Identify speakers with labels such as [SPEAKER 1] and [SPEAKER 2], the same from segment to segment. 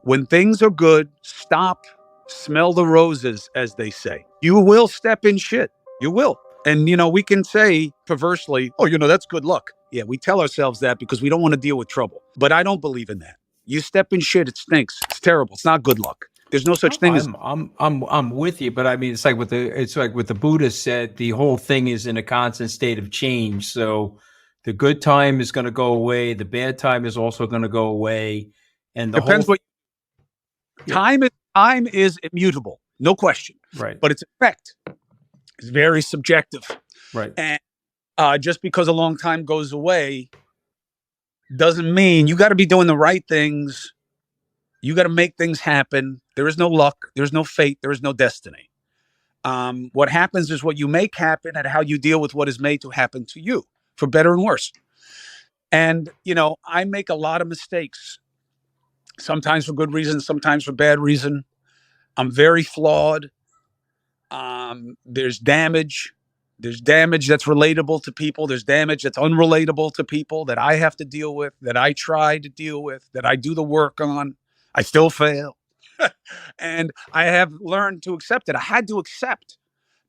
[SPEAKER 1] When things are good, stop, smell the roses, as they say. You will step in shit. You will. And, we can say perversely, oh, that's good luck. Yeah, we tell ourselves that because we don't want to deal with trouble. But I don't believe in that. You step in shit, it stinks. It's terrible. It's not good luck. There's no such thing as.
[SPEAKER 2] I'm with you, but I mean, it's like what the Buddha said. The whole thing is in a constant state of change. So the good time is going to go away. The bad time is also going to go away. And the
[SPEAKER 1] Depends
[SPEAKER 2] whole
[SPEAKER 1] time is immutable, no question.
[SPEAKER 2] Right.
[SPEAKER 1] But its effect is very subjective.
[SPEAKER 2] Right.
[SPEAKER 1] And just because a long time goes away doesn't mean you got to be doing the right things. You got to make things happen. There is no luck. There's no fate. There is no destiny. What happens is what you make happen and how you deal with what is made to happen to you, for better and worse. And, I make a lot of mistakes, sometimes for good reason, sometimes for bad reason. I'm very flawed. There's damage. There's damage that's relatable to people. There's damage that's unrelatable to people that I have to deal with, that I try to deal with, that I do the work on. I still fail. And I have learned to accept it. I had to accept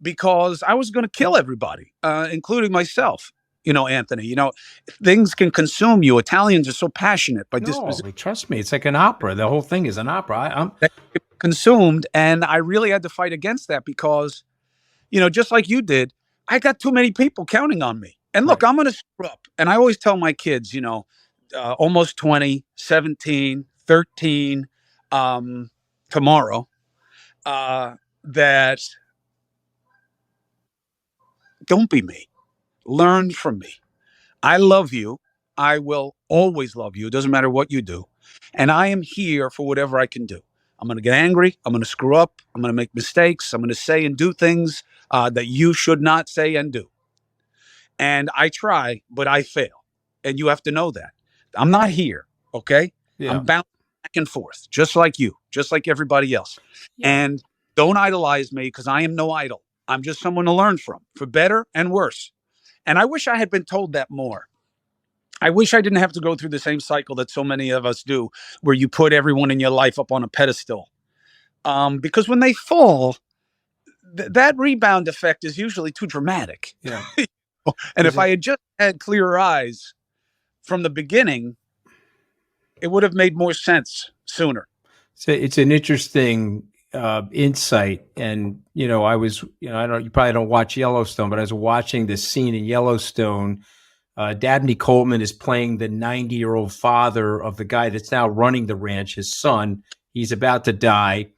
[SPEAKER 1] because I was going to kill everybody, including myself. Anthony, things can consume you. Italians are so passionate by disposition.
[SPEAKER 2] Trust me, it's like an opera. The whole thing is an opera. I'm
[SPEAKER 1] consumed. And I really had to fight against that because, just like you did, I got too many people counting on me. And look, I'm going to screw up. And I always tell my kids, almost 20, 17, 13, tomorrow, that don't be me. Learn from me. I love you. I will always love you. It doesn't matter what you do. And I am here for whatever I can do. I'm going to get angry. I'm going to screw up. I'm going to make mistakes. I'm going to say and do things that you should not say and do. And I try, but I fail. And you have to know that. I'm not here, okay?
[SPEAKER 2] Yeah.
[SPEAKER 1] I'm bouncing back and forth, just like you, just like everybody else. Yeah. And don't idolize me because I am no idol. I'm just someone to learn from, for better and worse. And I wish I had been told that more. I wish I didn't have to go through the same cycle that so many of us do, where you put everyone in your life up on a pedestal. Because when they fall, that rebound effect is usually too dramatic.
[SPEAKER 2] Yeah.
[SPEAKER 1] And if I had just had clearer eyes from the beginning, it would have made more sense sooner.
[SPEAKER 2] So it's an interesting insight. And, I was, you probably don't watch Yellowstone, but I was watching this scene in Yellowstone. Dabney Coleman is playing the 90-year-old father of the guy that's now running the ranch, his son. He's about to die.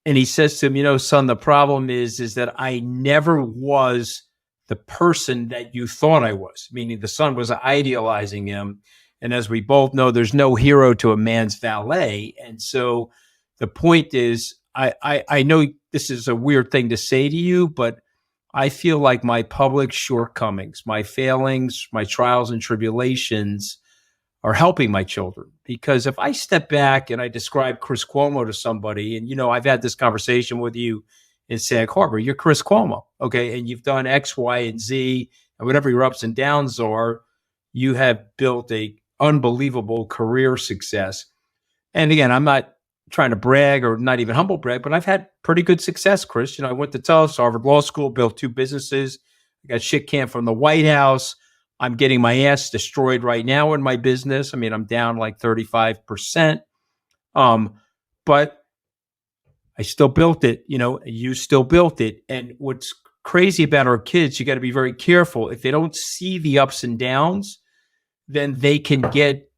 [SPEAKER 2] And he says to him, son, the problem is that I never was the person that you thought I was, meaning the son was idealizing him. And as we both know, there's no hero to a man's valet. And so the point is, I know this is a weird thing to say to you, but I feel like my public shortcomings, my failings, my trials and tribulations are helping my children. Because if I step back and I describe Chris Cuomo to somebody, and, I've had this conversation with you in Sag Harbor, you're Chris Cuomo, okay? And you've done X, Y, and Z, and whatever your ups and downs are, you have built a unbelievable career success. And again, I'm not trying to brag or not even humble brag, but I've had pretty good success, Chris. I went to Tufts, Harvard Law School, built 2 businesses. I got shit canned from the White House. I'm getting my ass destroyed right now in my business. I mean, I'm down like 35%. But I still built it, you still built it. And what's crazy about our kids, you got to be very careful. If they don't see the ups and downs, then they can get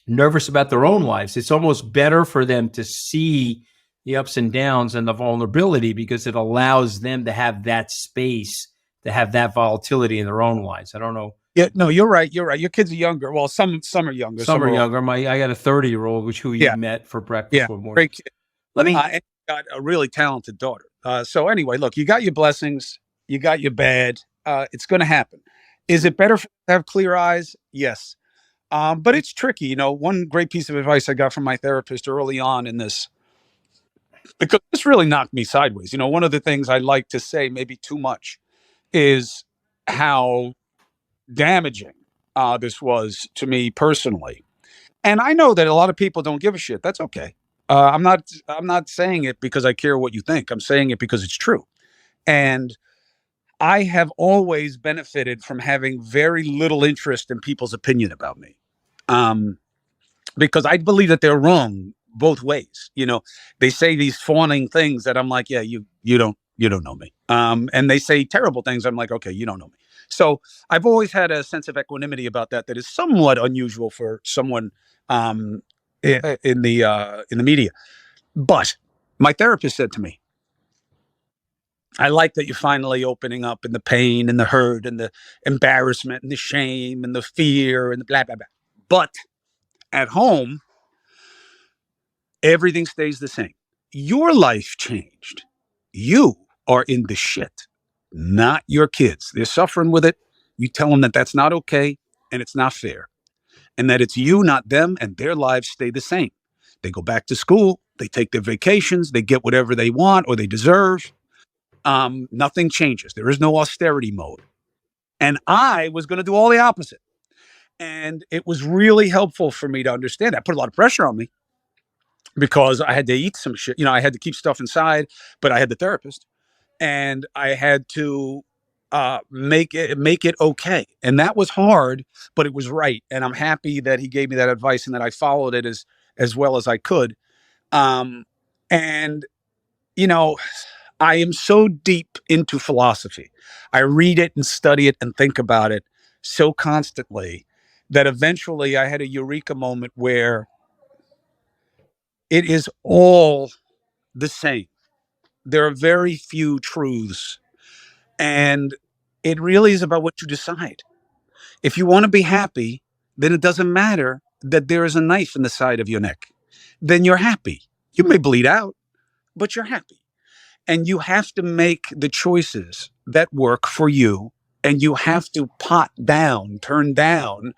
[SPEAKER 2] nervous about their own lives. It's almost better for them to see the ups and downs and the vulnerability because it allows them to have that space, to have that volatility in their own lives. I don't know.
[SPEAKER 1] Yeah, no, you're right. You're right. Your kids are younger. Well, some are younger.
[SPEAKER 2] Some are younger. I got a 30-year-old, who you met for breakfast one morning.
[SPEAKER 1] Great kid. And got a really talented daughter. So anyway, look, you got your blessings. You got your bad. It's going to happen. Is it better to have clear eyes? Yes. But it's tricky. One great piece of advice I got from my therapist early on in this, because this really knocked me sideways. One of the things I like to say, maybe too much, is how damaging this was to me personally. And I know that a lot of people don't give a shit. That's okay. I'm not saying it because I care what you think. I'm saying it because it's true. And I have always benefited from having very little interest in people's opinion about me. Because I believe that they're wrong both ways. You know, they say these fawning things that I'm like, yeah, you don't know me. And they say terrible things. I'm like, okay, you don't know me. So I've always had a sense of equanimity about that. That is somewhat unusual for someone in the media. But my therapist said to me, I like that you're finally opening up, and the pain and the hurt and the embarrassment and the shame and the fear and the blah, blah, blah. But at home, everything stays the same. Your life changed. You are in the shit, not your kids. They're suffering with it. You tell them that that's not okay and it's not fair, and that it's you, not them, and their lives stay the same. They go back to school. They take their vacations. They get whatever they want or they deserve. Nothing changes. There is no austerity mode. And I was going to do all the opposite. And it was really helpful for me to understand that. Put a lot of pressure on me because I had to eat some shit. You know, I had to keep stuff inside, but I had the therapist and I had to make it okay. And that was hard, but it was right. And I'm happy that he gave me that advice and that I followed it as well as I could. And, you know, I am so deep into philosophy. I read it and study it and think about it so constantly that eventually I had a eureka moment where it is all the same. There are very few truths, and it really is about what you decide. If you want to be happy, then it doesn't matter that there is a knife in the side of your neck. Then you're happy. You may bleed out, but you're happy. And you have to make the choices that work for you. And you have to turn down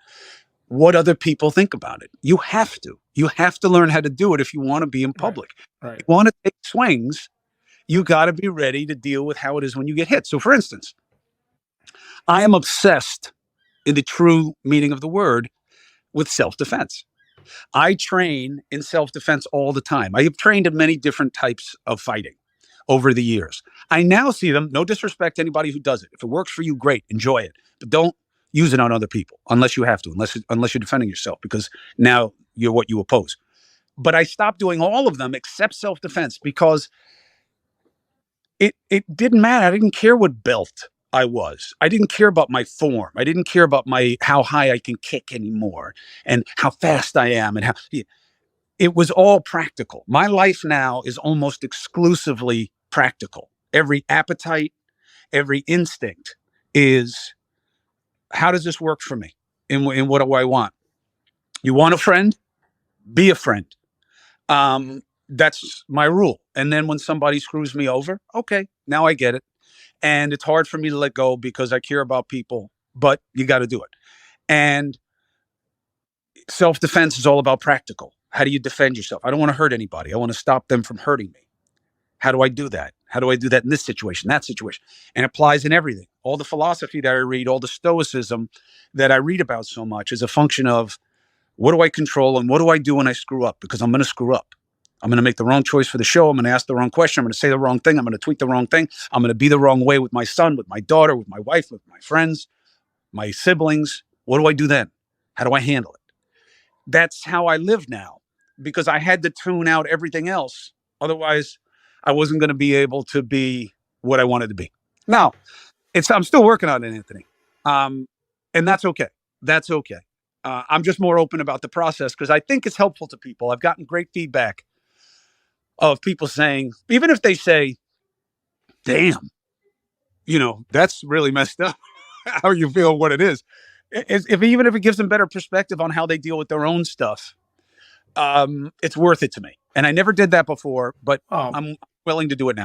[SPEAKER 1] what other people think about it. You have to learn how to do it if you want to be in public.
[SPEAKER 2] Right.
[SPEAKER 1] If you want to take swings, you got to be ready to deal with how it is when you get hit. So for instance, I am obsessed in the true meaning of the word with self-defense. I train in self-defense all the time. I have trained in many different types of fighting over the years. I now see them, no disrespect to anybody who does it. If it works for you, great, enjoy it. But don't use it on other people unless you have to, unless you're defending yourself, because now you're what you oppose. But I stopped doing all of them except self-defense because it didn't matter. I didn't care what belt I was. I didn't care about my form. I didn't care about how high I can kick anymore and how fast I am and how it was all practical. My life now is almost exclusively practical. Every appetite, every instinct is, how does this work for me? And what do I want? You want a friend? Be a friend. That's my rule. And then when somebody screws me over, okay, now I get it. And it's hard for me to let go because I care about people, but you got to do it. And self-defense is all about practical. How do you defend yourself? I don't want to hurt anybody. I want to stop them from hurting me. How do I do that? How do I do that in this situation, that situation? And it applies in everything. All the philosophy that I read, all the stoicism that I read about so much is a function of what do I control and what do I do when I screw up? Because I'm going to screw up. I'm going to make the wrong choice for the show. I'm going to ask the wrong question. I'm going to say the wrong thing. I'm going to tweet the wrong thing. I'm going to be the wrong way with my son, with my daughter, with my wife, with my friends, my siblings. What do I do then? How do I handle it? That's how I live now because I had to tune out everything else. Otherwise, I wasn't going to be able to be what I wanted to be. Now, I'm still working on it, Anthony. And that's okay. That's okay. I'm just more open about the process because I think it's helpful to people. I've gotten great feedback of people saying, even if they say, damn, that's really messed up how you feel what it is. Even if it gives them better perspective on how they deal with their own stuff, it's worth it to me. And I never did that before, but I'm willing to do it now.